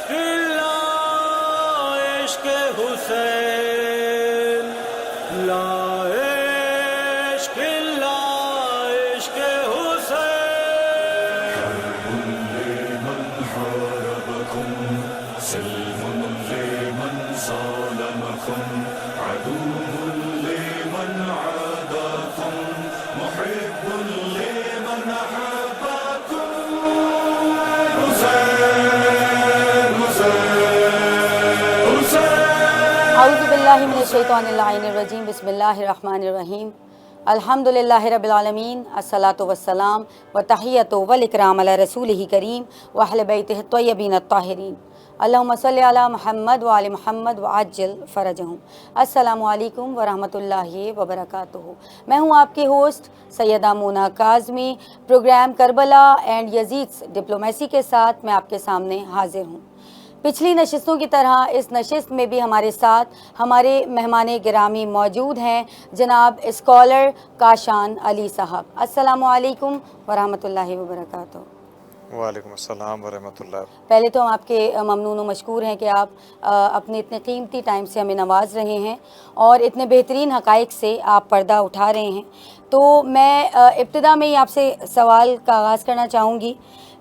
عشق اللہ عشق حسین لا عشق اللہ عشق حسین لمن حاربكم سلم لمن ظالمكم عدو لمن عاداكم محب لمن أحبكم حسين حسين اعوذ باللہ من الشیطان اللعین الرجیم بسم اللہ الرحمن الرحیم الحمد للہ رب العالمین الصلاۃ والسلام وتحیۃ والاکرام علی رسولہ کریم واہل بیتہ الطیبین الطاہرین اللہم صلی علی محمد وعلی محمد وعجل فرجہم۔ السلام علیکم ورحمۃ اللہ وبرکاتہ۔ میں ہوں آپ کی host Syeda Mona Kazmi. Program Karbala and Yazid's diplomacy کے ساتھ میں آپ کے سامنے حاضر ہوں۔ پچھلی نشستوں کی طرح اس نشست میں بھی ہمارے ساتھ ہمارے مہمان گرامی موجود ہیں، جناب اسکالر کاشان علی صاحب۔ السلام علیکم ورحمۃ اللہ وبرکاتہ۔ وعلیکم السلام ورحمۃ اللہ۔ پہلے تو ہم آپ کے ممنون و مشکور ہیں کہ آپ اپنے اتنے قیمتی ٹائم سے ہمیں نواز رہے ہیں اور اتنے بہترین حقائق سے آپ پردہ اٹھا رہے ہیں۔ تو میں ابتدا میں ہی آپ سے سوال کا آغاز کرنا چاہوں گی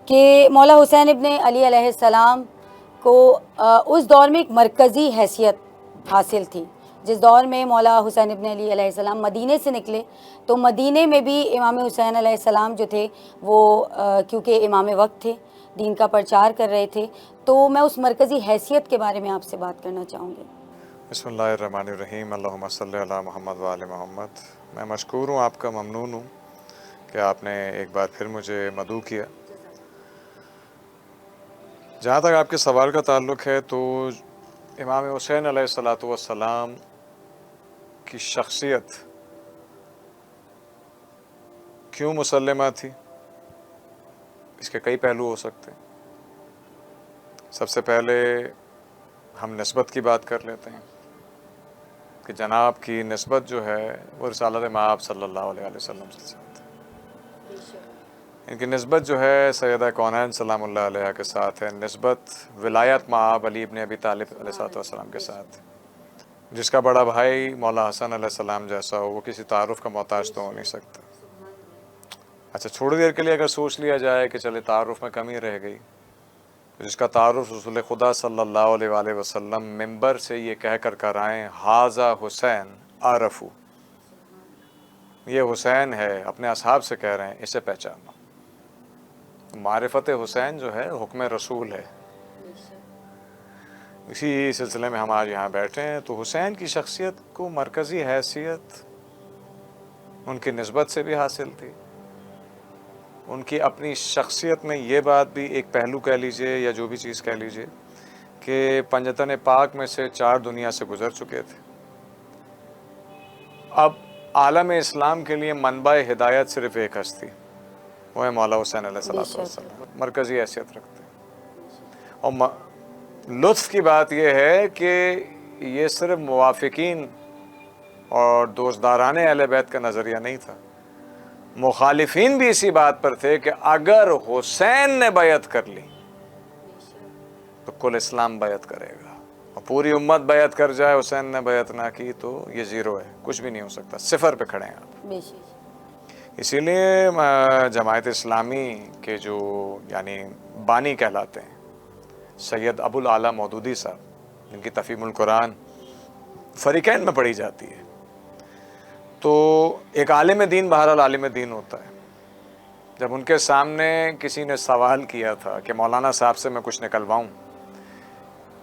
کہ مولا حسین ابن علی علیہ السلام کو اس دور میں ایک مرکزی حیثیت حاصل تھی۔ جس دور میں مولا حسین ابن علی علیہ السلام مدینے سے نکلے تو مدینے میں بھی امام حسین علیہ السلام جو تھے وہ کیونکہ امام وقت تھے، دین کا پرچار کر رہے تھے، تو میں اس مرکزی حیثیت کے بارے میں آپ سے بات کرنا چاہوں گی۔ بسم اللہ الرحمن الرحیم، اللہم صلی علی محمد وآل محمد۔ میں مشکور ہوں، آپ کا ممنون ہوں کہ آپ نے ایک بار پھر مجھے مدعو کیا۔ جہاں تک آپ کے سوال کا تعلق ہے تو امام حسین علیہ السلام کی شخصیت کیوں مسلمہ تھی، اس کے کئی پہلو ہو سکتے ہیں۔ سب سے پہلے ہم نسبت کی بات کر لیتے ہیں کہ جناب کی نسبت جو ہے وہ رسالت مآب صلی اللہ علیہ وسلم سے ہے۔ ان کی نسبت جو ہے سیدہ کونین سلام اللہ علیہ کے ساتھ ہے، نسبت ولایت مآب علی ابن ابی طالب علیہ السلام کے ساتھ، جس کا بڑا بھائی مولا حسن علیہ السلام جیسا ہو، وہ کسی تعارف کا محتاج تو ہو نہیں سکتا۔ اچھا، تھوڑی دیر کے لیے اگر سوچ لیا جائے کہ چلے تعارف میں کمی رہ گئی، جس کا تعارف رسول خدا صلی اللہ علیہ وآلہ وسلم ممبر سے یہ کہہ کر کرائیں ھذا حسین عرفو، یہ حسین ہے، اپنے اصحاب سے کہہ رہے ہیں اسے پہچانو۔ معرفت حسین جو ہے حکم رسول ہے۔ اسی سلسلے میں ہم آج یہاں بیٹھے ہیں تو حسین کی شخصیت کو مرکزی حیثیت ان کی نسبت سے بھی حاصل تھی۔ ان کی اپنی شخصیت میں یہ بات بھی ایک پہلو کہہ لیجئے یا جو بھی چیز کہہ لیجئے کہ پنجتن پاک میں سے 4 دنیا سے گزر چکے تھے۔ اب عالم اسلام کے لیے منبع ہدایت صرف ایک ہستی، وہ ہے مولا حسین علیہ السلام، مرکزی حیثیت رکھتے ہیں۔ اور لطف کی بات یہ ہے کہ یہ صرف موافقین اور دوستداران اہل بیت کا نظریہ نہیں تھا، مخالفین بھی اسی بات پر تھے کہ اگر حسین نے بیعت کر لی تو کل اسلام بیعت کرے گا، اور پوری امت بیعت کر جائے حسین نے بیعت نہ کی تو یہ زیرو ہے، کچھ بھی نہیں ہو سکتا، صفر پہ کھڑے ہیں آپ۔ اسی لیے جماعت اسلامی کے جو یعنی بانی کہلاتے ہیں سید ابو الاعلیٰ مودودی صاحب، جن کی تفہیم القرآن فریقین میں پڑھی جاتی ہے، تو ایک عالم دین بہرحال عالم دین ہوتا ہے۔ جب ان کے سامنے کسی نے سوال کیا تھا کہ مولانا صاحب سے میں کچھ نکلواؤں،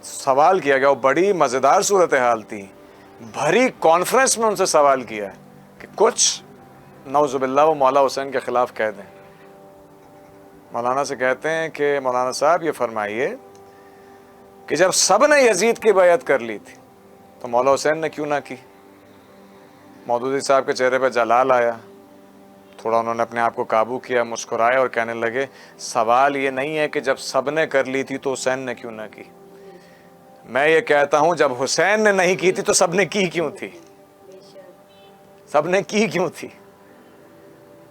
سوال کیا گیا، وہ بڑی مزیدار صورتحال تھی، بھری کانفرنس میں ان سے سوال کیا کہ کچھ نعوذ باللہ وہ مولا حسین کے خلاف کہہ دیں۔ مولانا سے کہتے ہیں کہ مولانا صاحب یہ فرمائیے کہ جب سب نے یزید کی بیعت کر لی تھی تو مولا حسین نے کیوں نہ کی؟ مودودی صاحب کے چہرے پہ جلال آیا، تھوڑا انہوں نے اپنے آپ کو قابو کیا، مسکرائے اور کہنے لگے سوال یہ نہیں ہے کہ جب سب نے کر لی تھی تو حسین نے کیوں نہ کی، میں یہ کہتا ہوں جب حسین نے نہیں کی تھی تو سب نے کی کیوں تھی؟ سب نے کی کیوں تھی؟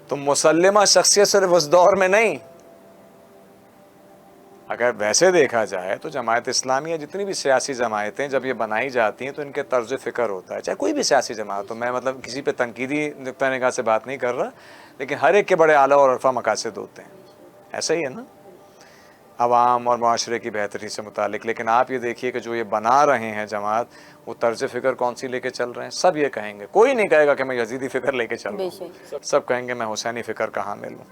تو مسلمہ شخصیت صرف اس دور میں نہیں، اگر ویسے دیکھا جائے تو جماعت اسلامی یا جتنی بھی سیاسی جماعتیں جب یہ بنائی جاتی ہیں تو ان کے طرز فکر ہوتا ہے، چاہے کوئی بھی سیاسی جماعت ہو، میں مطلب کسی پہ تنقیدی نقطہ نگاہ سے بات نہیں کر رہا، لیکن ہر ایک کے بڑے اعلیٰ اور عرفہ مقاصد ہوتے ہیں، ایسا ہی ہے نا، عوام اور معاشرے کی بہتری سے متعلق. لیکن آپ یہ دیکھیے کہ جو یہ بنا رہے ہیں جماعت، وہ طرز فکر کون سی لے کے چل رہے ہیں؟ سب یہ کہیں گے، کوئی نہیں کہے گا کہ میں یزیدی فکر لے کے چل رہا ہوں، سب کہیں گے میں حسینی فکر کہاں ملوں،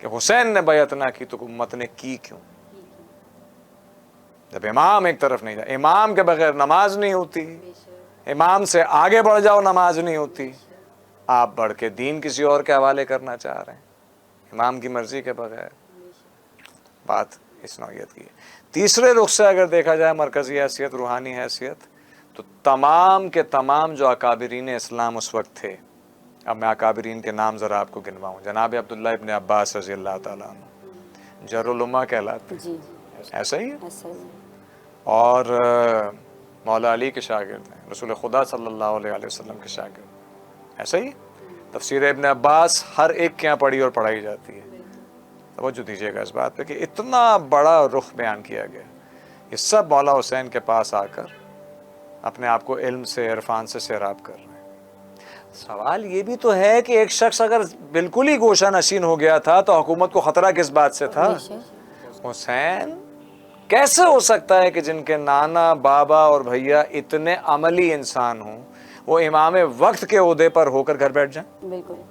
کہ حسین نے بیعت نہ کی تو امت نے کی کیوں؟ جب امام ایک طرف نہیں جائے، امام کے بغیر نماز نہیں ہوتی، امام سے آگے بڑھ جاؤ نماز نہیں ہوتی، آپ بڑھ کے دین کسی اور کے حوالے کرنا چاہ رہے ہیں امام کی مرضی کے بغیر. بات اس نوعیت کی ہے. تیسرے رخ سے اگر دیکھا جائے مرکزی حیثیت، روحانی حیثیت، تو تمام کے تمام جو اکابرین اسلام اس وقت تھے، اب میں اکابرین کے نام ذرا آپ کو گنواؤں، جناب عبداللہ ابن عباس رضی اللہ تعالیٰ عنہ جر الامہ کہلاتے ہیں، ایسا ہی ہے، اور مولا علی کے شاگرد ہیں، رسول خدا صلی اللہ علیہ وسلم کے شاگرد، ایسا ہی. تفسیر ابن عباس ہر ایک کے یہاں پڑھی اور پڑھائی جاتی ہے. توجہ دیجیے گا اس بات پہ کہ اتنا بڑا رخ بیان کیا گیا، یہ سب مولا حسین کے پاس آ کر اپنے آپ کو علم سے، عرفان سے سیراب کر رہے ہیں. سوال یہ بھی تو ہے کہ ایک شخص اگر بالکل ہی گوشہ نشین ہو گیا تھا تو حکومت کو خطرہ کس بات سے تھا؟ حسین کیسے ہو سکتا ہے کہ جن کے نانا، بابا اور بھیا اتنے عملی انسان ہوں، وہ امام وقت کے عہدے پر ہو کر گھر بیٹھ جائیں؟ بالکل.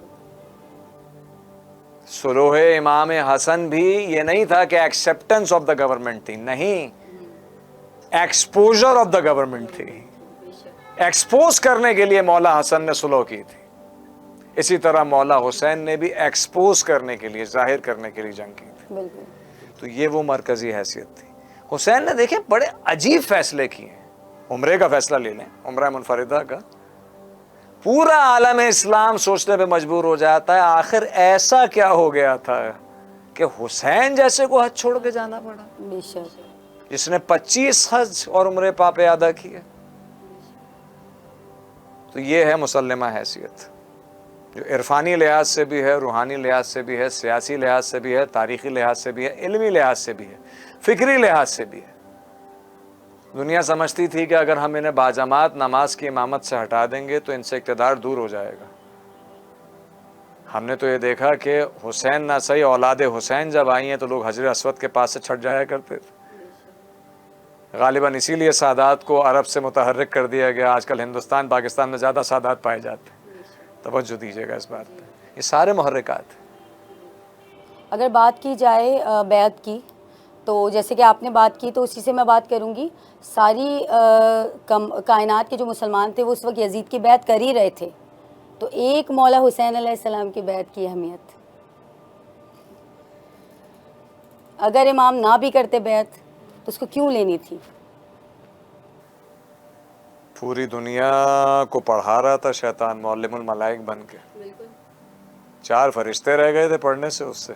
سلوح امام حسن بھی یہ نہیں تھا کہ ایکسیپٹنس آف دا گورنمنٹ تھی، نہیں، ایکسپوجر آف دا گورنمنٹ تھی. ایکسپوز کرنے کے لیے مولا حسن نے سلوح کی تھی، اسی طرح مولا حسین نے بھی ایکسپوز کرنے کے لیے، ظاہر کرنے کے لیے جنگ کی تھی. بالکل. تو یہ وہ مرکزی حیثیت تھی. حسین نے دیکھیں بڑے عجیب فیصلے کیے ہیں. عمرے کا فیصلہ لے لیں، عمرہ منفردہ کا، پورا عالم اسلام سوچنے پہ مجبور ہو جاتا ہے آخر ایسا کیا ہو گیا تھا کہ حسین جیسے کو حج چھوڑ کے جانا پڑا، بے شک، جس نے 25 حج اور عمرے پاپے ادا کیے. تو یہ ہے مسلمہ حیثیت، جو عرفانی لحاظ سے بھی ہے، روحانی لحاظ سے بھی ہے، سیاسی لحاظ سے بھی ہے، تاریخی لحاظ سے بھی ہے، علمی لحاظ سے بھی ہے، فکری لحاظ سے بھی ہے. دنیا سمجھتی تھی کہ اگر ہم انہیں باجماعت نماز کی امامت سے ہٹا دیں گے تو ان سے اقتدار دور ہو جائے گا. ہم نے تو یہ دیکھا کہ حسین نہ صحیح، اولاد حسین جب آئی ہیں تو لوگ حجر اسود کے پاس سے چھٹ جایا کرتے تھے. غالباً اسی لیے سادات کو عرب سے متحرک کر دیا گیا. آج کل ہندوستان، پاکستان میں زیادہ سادات پائے جاتے ہیں. توجہ دیجیے گا اس بات پہ، یہ سارے محرکات ہیں. اگر بات کی جائے بیعت کی، تو جیسے کہ آپ نے بات کی تو اسی سے میں بات کروں گی. ساری کائنات کے جو مسلمان تھے وہ اس وقت یزید کی بیعت کر ہی رہے تھے، تو ایک مولا حسین علیہ السلام کی بیعت کی اہمیت، اگر امام نہ بھی کرتے بیعت تو اس کو کیوں لینی تھی؟ پوری دنیا کو پڑھا رہا تھا شیطان معلم الملائک بن کے. 4 فرشتے رہ گئے تھے پڑھنے سے اس سے،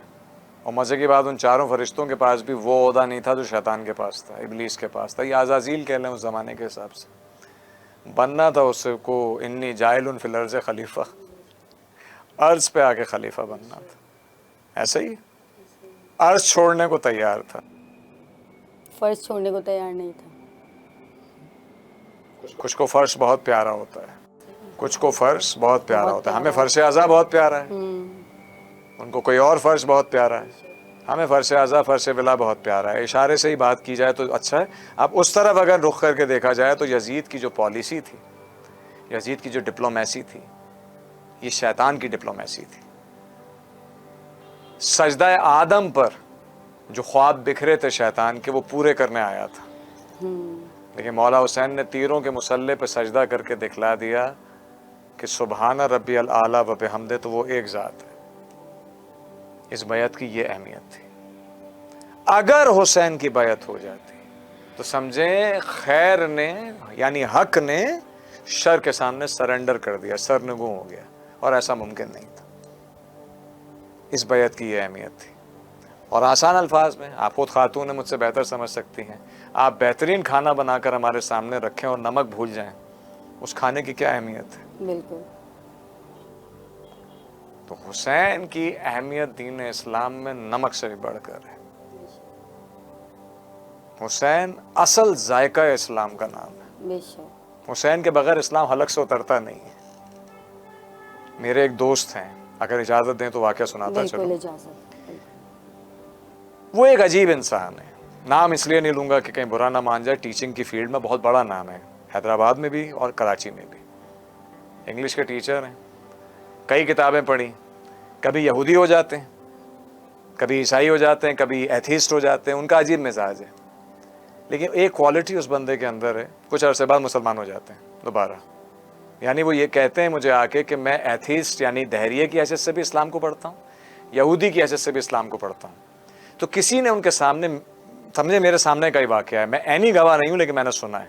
اور مزے کی بات ان 4 فرشتوں کے پاس بھی وہ عہدہ نہیں تھا جو شیطان کے پاس تھا، ابلیس کے پاس تھا. یہ عزازیل کہہ لیں اس زمانے کے حساب سے. بننا تھا اس کو انی جائل فی الارض خلیفہ، عرض پہ آ کے خلیفہ بننا تھا. ایسا ہی عرض چھوڑنے کو تیار تھا، فرض چھوڑنے کو تیار نہیں تھا. کچھ کو فرش بہت پیارا ہوتا ہے، کچھ کو فرش بہت پیارا ہوتا ہے. ہمیں فرش اعضا بہت پیارا ہے، ان کو کوئی اور فرش بہت پیارا ہے. ہمیں فرش اعضا، فرش ولا بہت پیارا ہے. اشارے سے ہی بات کی جائے تو اچھا ہے. اب اس طرف اگر رخ کر کے دیکھا جائے تو یزید کی جو پالیسی تھی، یزید کی جو ڈپلومیسی تھی، یہ شیطان کی ڈپلومیسی تھی. سجدہ آدم پر جو خواب بکھرے تھے شیطان کے، وہ پورے کرنے آیا تھا. لیکن مولا حسین نے تیروں کے مسلح پہ سجدہ کر کے دکھلا دیا کہ سبحان ربی الاعلیٰ و بحمدہ، تو وہ ایک ذات ہے. اس بیعت کی یہ اہمیت تھی. اگر حسین کی بیعت ہو جاتی تو سمجھیں خیر نے یعنی حق نے شر کے سامنے سرنڈر کر دیا، سرنگوں ہو گیا، اور ایسا ممکن نہیں تھا. اس بیعت کی یہ اہمیت تھی. اور آسان الفاظ میں، آپ خود خاتون نے مجھ سے بہتر سمجھ سکتی ہیں، آپ بہترین کھانا بنا کر ہمارے سامنے رکھیں اور نمک بھول جائیں، اس کھانے کی کیا اہمیت ہے؟ بالکل. تو حسین کی اہمیت دین اسلام میں نمک سے بھی بڑھ کر ہے. حسین اصل ذائقہ اسلام کا نام ہے. بے شک. حسین کے بغیر اسلام حلق سے اترتا نہیں ہے. میرے ایک دوست ہیں, اگر اجازت دیں تو واقعہ سناتا چلوں. بالکل اجازت. وہ ایک عجیب انسان ہے. نام اس لیے نہیں لوں گا کہ کہیں برا نہ مان جائے. ٹیچنگ کی فیلڈ میں بہت بڑا نام ہے, حیدرآباد میں بھی اور کراچی میں بھی. انگلش کے ٹیچر ہیں, کئی کتابیں پڑھی. کبھی یہودی ہو جاتے ہیں, کبھی عیسائی ہو جاتے ہیں, کبھی ایتھیسٹ ہو جاتے ہیں. ان کا عجیب مزاج ہے, لیکن ایک کوالٹی اس بندے کے اندر ہے, کچھ عرصے بعد مسلمان ہو جاتے ہیں دوبارہ. یعنی وہ یہ کہتے ہیں مجھے آ کے کہ میں ایتھیسٹ یعنی دہریے کی حیثیت سے بھی اسلام کو پڑھتا ہوں, یہودی کی حیثیت سے بھی اسلام کو پڑھتا ہوں. تو کسی نے ان کے سامنے, سمجھے میرے سامنے کا ہی واقعہ ہے, میں عینی گواہ نہیں ہوں لیکن میں نے سنا ہے,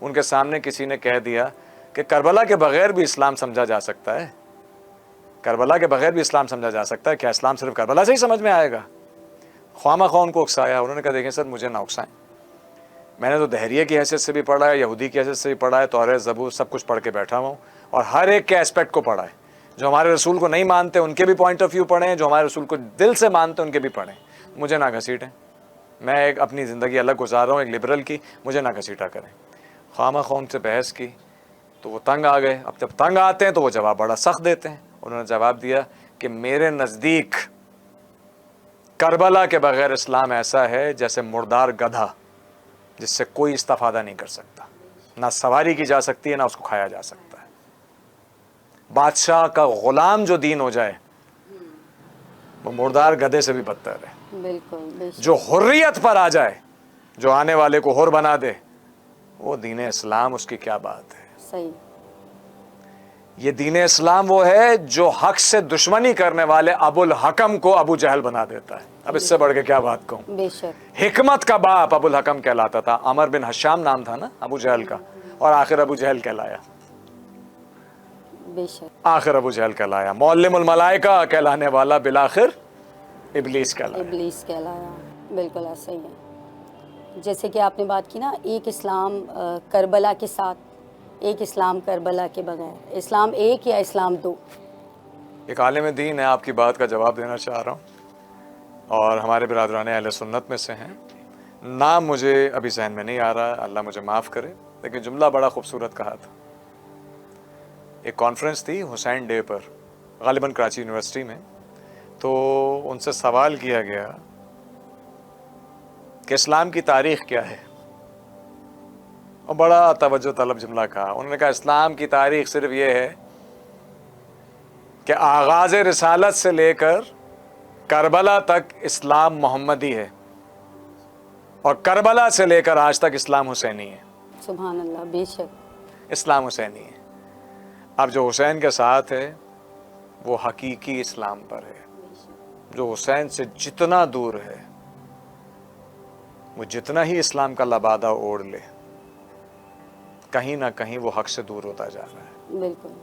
ان کے سامنے کسی نے کہہ دیا کہ کربلا کے بغیر بھی اسلام سمجھا جا سکتا ہے. کربلا کے بغیر بھی اسلام سمجھا جا سکتا ہے, کیا اسلام صرف کربلا سے ہی سمجھ میں آئے گا؟ خواہ مخواہ ان کو اکسایا. انہوں نے کہا دیکھیں سر مجھے نہ اکسائیں, میں نے تو دہریے کی حیثیت سے بھی پڑھا ہے, یہودی کی حیثیت سے بھی پڑھا ہے, توریت زبور سب کچھ پڑھ کے بیٹھا ہوں اور ہر ایک کے اسپیکٹ کو پڑھا ہے. جو ہمارے رسول کو نہیں مانتے ان کے بھی پوائنٹ آف ویو پڑھیں, جو ہمارے رسول کو دل سے مانتے ان کے بھی پڑھیں. مجھے نہ گھسیٹیں, میں ایک اپنی زندگی الگ گزار رہا ہوں ایک لبرل کی, مجھے نہ گھسیٹا کریں. خواہ مخواہ ان سے بحث کی تو وہ تنگ آ گئے. اب جب تنگ آتے ہیں تو وہ جواب بڑا سخت دیتے ہیں. انہوں نے جواب دیا کہ میرے نزدیک کربلا کے بغیر اسلام ایسا ہے جیسے مردار گدھا جس سے کوئی استفادہ نہیں کر سکتا, نہ سواری کی جا سکتی ہے نہ اس کو کھایا جا سکتا ہے. بادشاہ کا غلام جو دین ہو جائے وہ مردار گدھے سے بھی بدتر ہے. بالکل. بے شک. جو حریت پر آ جائے, جو آنے والے کو حر بنا دے, وہ دین اسلام, اس کی کیا بات ہے. صحیح. یہ دین اسلام وہ ہے جو حق سے دشمنی کرنے والے ابو الحکم کو ابو جہل بنا دیتا ہے. اب اس سے بڑھ کے کیا بات کہوں. بے شک. حکمت کا باپ ابو الحکم کہلاتا تھا. عمر بن حشام نام تھا نا ابو جہل کا, اور آخر ابو جہل کہلایا. بے شک. آخر ابو جہل کہلایا. معلم الملائکہ کہلانے والا بالآخر ابلیس کہلایا. ابلیس کہلایا. بالکل ایسا ہی ہے. جیسے کہ آپ نے بات کی نا, ایک اسلام کربلا کے ساتھ, ایک اسلام کربلا کے بغیر. اسلام ایک یا اسلام دو؟ ایک عالم دین ہے, آپ کی بات کا جواب دینا چاہ رہا ہوں, اور ہمارے برادران اہل سنت میں سے ہیں. نام مجھے ابھی ذہن میں نہیں آ رہا, اللہ مجھے معاف کرے, لیکن جملہ بڑا خوبصورت کہا تھا. ایک کانفرنس تھی حسین ڈے پر, غالباً کراچی یونیورسٹی میں. تو ان سے سوال کیا گیا کہ اسلام کی تاریخ کیا ہے, اور بڑا توجہ طلب جملہ کہا. انہوں نے کہا اسلام کی تاریخ صرف یہ ہے کہ آغاز رسالت سے لے کر کربلا تک اسلام محمدی ہے, اور کربلا سے لے کر آج تک اسلام حسینی ہے. سبحان اللہ. بے شک. اسلام حسینی ہے. اب جو حسین کے ساتھ ہے وہ حقیقی اسلام پر ہے. جو حسین سے جتنا دور ہے, وہ جتنا ہی اسلام کا لبادہ اوڑھ لے, کہیں نہ کہیں وہ حق سے دور ہوتا جا رہا ہے. بالکل.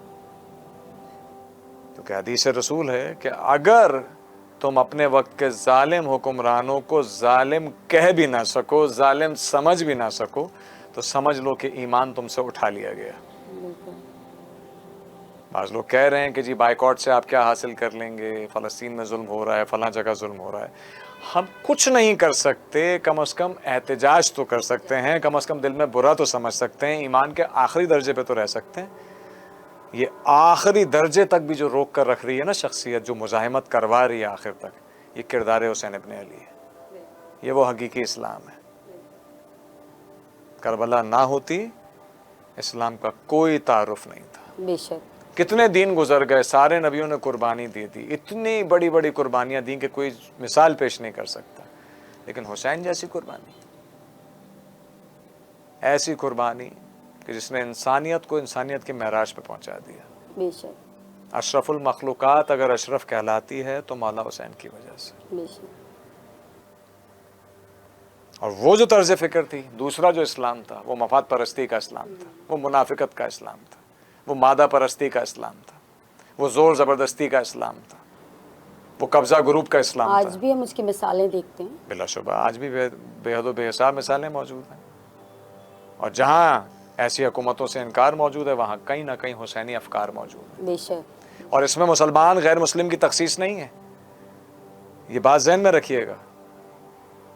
کیونکہ حدیث رسول ہے کہ اگر تم اپنے وقت کے ظالم حکمرانوں کو ظالم کہہ بھی نہ سکو, ظالم سمجھ بھی نہ سکو, تو سمجھ لو کہ ایمان تم سے اٹھا لیا گیا. بالکل. بعض لوگ کہہ رہے ہیں کہ جی بائیکاٹ سے آپ کیا حاصل کر لیں گے, فلسطین میں ظلم ہو رہا ہے, فلاں جگہ ظلم ہو رہا ہے. ہم کچھ نہیں کر سکتے, کم از کم احتجاج تو کر سکتے ہیں, کم از کم دل میں برا تو سمجھ سکتے ہیں, ایمان کے آخری درجے پہ تو رہ سکتے ہیں. یہ آخری درجے تک بھی جو روک کر رکھ رہی ہے نا شخصیت, جو مزاحمت کروا رہی ہے آخر تک, یہ کردار حسین ابن علی ہے. یہ وہ حقیقی اسلام ہے. کربلا نہ ہوتی اسلام کا کوئی تعارف نہیں تھا. بے شک. کتنے دین گزر گئے, سارے نبیوں نے قربانی دی تھی, اتنی بڑی بڑی قربانیاں دیں کہ کوئی مثال پیش نہیں کر سکتا. لیکن حسین جیسی قربانی, ایسی قربانی کہ جس نے انسانیت کو انسانیت کے معراج پہ پہنچا دیا. بے شک. اشرف المخلوقات اگر اشرف کہلاتی ہے تو مولا حسین کی وجہ سے. بے شک. اور وہ جو طرز فکر تھی, دوسرا جو اسلام تھا, وہ مفاد پرستی کا اسلام تھا, وہ منافقت کا اسلام تھا, وہ مادہ پرستی کا اسلام تھا, وہ زور زبردستی کا اسلام تھا, وہ قبضہ گروپ کا اسلام تھا. آج بھی ہم اس کی مثالیں دیکھتے ہیں. بلا شبہ آج بھی بے حد و بے حساب مثالیں موجود ہیں, اور جہاں ایسی حکومتوں سے انکار موجود ہے وہاں کہیں نہ کہیں حسینی افکار موجود ہیں. بے شک. اور اس میں مسلمان غیر مسلم کی تخصیص نہیں ہے, یہ بات ذہن میں رکھیے گا.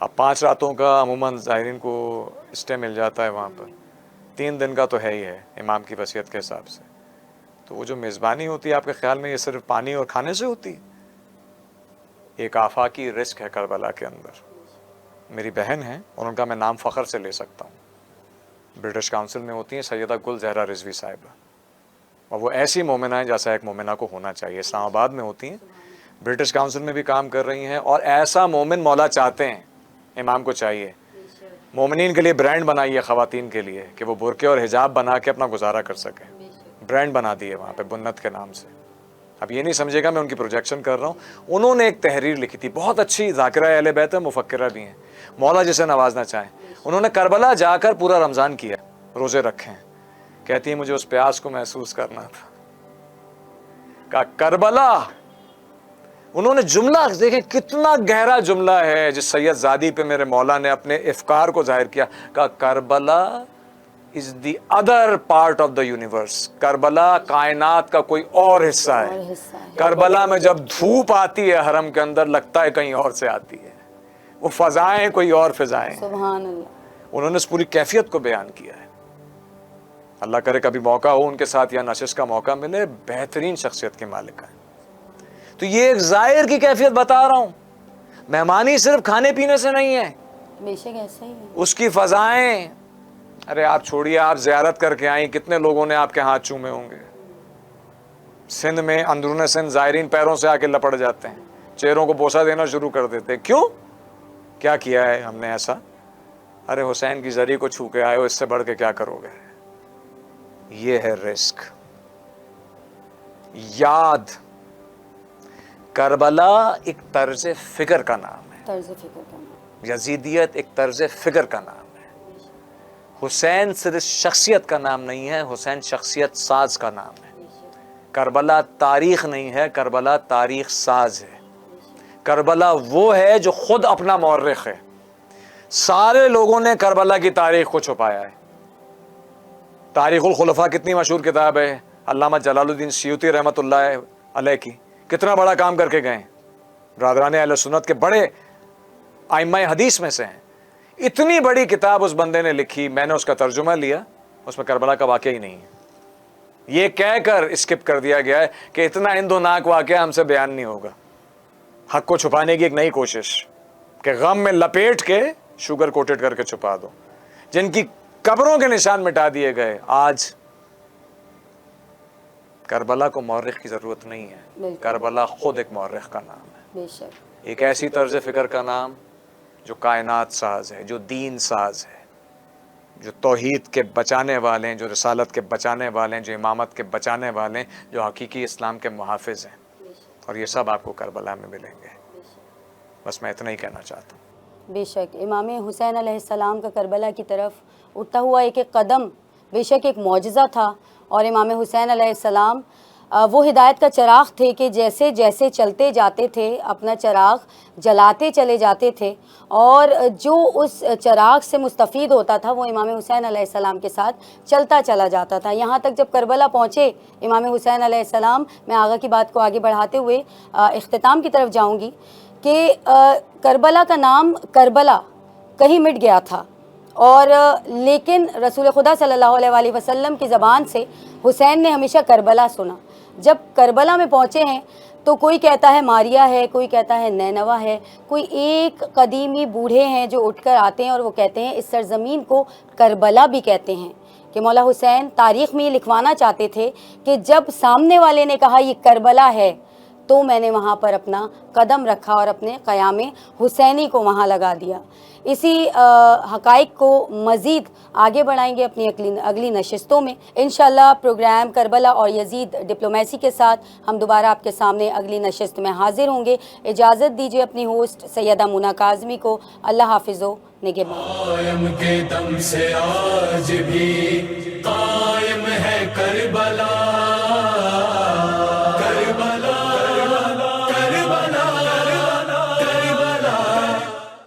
اب 5 راتوں کا عموماً زائرین کو اسٹے مل جاتا ہے وہاں پر، 3 دن کا تو ہے ہی ہے امام کی وصیت کے حساب سے. تو وہ جو میزبانی ہوتی ہے آپ کے خیال میں یہ صرف پانی اور کھانے سے ہوتی ہے؟ ایک آفاقی رزق ہے کربلا کے اندر. میری بہن ہیں اور ان کا میں نام فخر سے لے سکتا ہوں، برٹش کاؤنسل میں ہوتی ہیں سیدہ گل زہرا رضوی صاحبہ، اور وہ ایسی مومنہ ہیں جیسا ایک مومنہ کو ہونا چاہیے. اسلام آباد میں ہوتی ہیں، برٹش کاؤنسل میں بھی کام کر رہی ہیں، اور ایسا مومن مولا چاہتے ہیں، امام کو چاہیے. مومنین کے لیے برانڈ بنائی ہے خواتین کے لیے کہ وہ برقعے اور حجاب بنا کے اپنا گزارا کر سکیں. برانڈ بنا دیے وہاں پہ بنت کے نام سے. اب یہ نہیں سمجھے گا میں ان کی پروجیکشن کر رہا ہوں. انہوں نے ایک تحریر لکھی تھی بہت اچھی، ذاکرہ اہل بیت ہے، مفکرہ بھی ہیں، مولا جسے نوازنا چاہیں. انہوں نے کربلا جا کر پورا رمضان کیا، روزے رکھے ہیں. کہتی ہیں مجھے اس پیاس کو محسوس کرنا تھا. کہا کربلا، انہوں نے جملہ دیکھیں کتنا گہرا جملہ ہے جس سید زادی پہ میرے مولا نے اپنے افکار کو ظاہر کیا. کہا Karbala is the other part of the universe. Karbala کائنات کا کوئی اور حصہ ہے. کربلا میں جب دھوپ آتی ہے حرم کے اندر لگتا ہے کہیں اور سے آتی ہے، وہ فضائیں کوئی اور فضائیں. سبحان اللہ. انہوں نے اس پوری کیفیت کو بیان کیا ہے. اللہ کرے کبھی موقع ہو ان کے ساتھ یا نشست کا موقع ملے، بہترین شخصیت کے مالک ہیں. تو یہ ایک زائر کی کیفیت بتا رہا ہوں. مہمانی صرف کھانے پینے سے نہیں ہے، بے شک ایسا ہی ہے. اس کی فضائیں. ارے آپ چھوڑیے، آپ زیارت کر کے آئیں، کتنے لوگوں نے آپ کے ہاتھ چومے ہوں گے. سندھ میں اندرون سندھ زائرین پیروں سے آ کے لپڑ جاتے ہیں، چہروں کو بوسہ دینا شروع کر دیتے ہیں. کیوں؟ کیا کیا ہے ہم نے ایسا؟ ارے حسین کی زری کو چھو کے آئے ہو، اس سے بڑھ کے کیا کرو گے؟ یہ ہے رزق. یاد، کربلا ایک طرز فکر کا نام ہے. طرز فکر کرنا. یزیدیت ایک طرز فکر کا نام ہے. حسین صرف شخصیت کا نام نہیں ہے، حسین شخصیت ساز کا نام ہے. کربلا تاریخ نہیں ہے، کربلا تاریخ ساز ہے. کربلا وہ ہے جو خود اپنا مورخ ہے. سارے لوگوں نے کربلا کی تاریخ کو چھپایا ہے. تاریخ الخلفاء کتنی مشہور کتاب ہے، علامہ جلال الدین سیوطی رحمۃ اللہ علیہ کی. کتنا بڑا کام کر کے گئے، برادران اہل سنت کے بڑے ائمہ حدیث میں سے ہیں. اتنی بڑی کتاب اس بندے نے لکھی، میں نے اس کا ترجمہ لیا، اس میں کربلا کا واقعہ ہی نہیں ہے. یہ کہہ کر اسکپ کر دیا گیا ہے کہ اتنا اندوناک واقعہ ہم سے بیان نہیں ہوگا. حق کو چھپانے کی ایک نئی کوشش کہ غم میں لپیٹ کے شوگر کوٹڈ کر کے چھپا دو. جن کی قبروں کے نشان مٹا دیے گئے. آج کربلا کو مورخ کی ضرورت نہیں ہے، کربلا خود ایک مورخ کا نام ہے. بے شک. ایک ایسی طرز فکر کا نام جو کائنات ساز ہے، جو دین ساز ہے، جو توحید کے بچانے والے ہیں، جو رسالت کے بچانے والے ہیں، جو امامت کے بچانے والے ہیں، جو حقیقی اسلام کے محافظ ہیں. اور یہ سب آپ کو کربلا میں ملیں گے. بس میں اتنا ہی کہنا چاہتا ہوں. بے شک امام حسین علیہ السلام کا کربلا کی طرف اٹھتا ہوا ایک ایک قدم بے شک ایک معجزہ تھا. اور امام حسین علیہ السلام وہ ہدایت کا چراغ تھے کہ جیسے جیسے چلتے جاتے تھے اپنا چراغ جلاتے چلے جاتے تھے، اور جو اس چراغ سے مستفید ہوتا تھا وہ امام حسین علیہ السلام کے ساتھ چلتا چلا جاتا تھا. یہاں تک جب کربلا پہنچے امام حسین علیہ السلام، میں آگا کی بات کو آگے بڑھاتے ہوئے اختتام کی طرف جاؤں گی کہ کربلا کا نام کربلا کہیں مٹ گیا تھا، اور لیکن رسول خدا صلی اللہ علیہ وآلہ وسلم کی زبان سے حسین نے ہمیشہ کربلا سنا. جب کربلا میں پہنچے ہیں تو کوئی کہتا ہے ماریا ہے، کوئی کہتا ہے نینوا ہے، کوئی ایک قدیمی بوڑھے ہیں جو اٹھ کر آتے ہیں اور وہ کہتے ہیں اس سرزمین کو کربلا بھی کہتے ہیں. کہ مولا حسین تاریخ میں یہ لکھوانا چاہتے تھے کہ جب سامنے والے نے کہا یہ کربلا ہے تو میں نے وہاں پر اپنا قدم رکھا اور اپنے قیام حسینی کو وہاں لگا دیا. اسی حقائق کو مزید آگے بڑھائیں گے اپنی اگلی نشستوں میں انشاءاللہ. پروگرام کربلا اور یزید ڈپلومیسی کے ساتھ ہم دوبارہ آپ کے سامنے اگلی نشست میں حاضر ہوں گے. اجازت دیجیے اپنی ہوسٹ سیدہ مونا کاظمی کو. اللہ حافظ و نگہبان. قائم کے دم سے آج بھی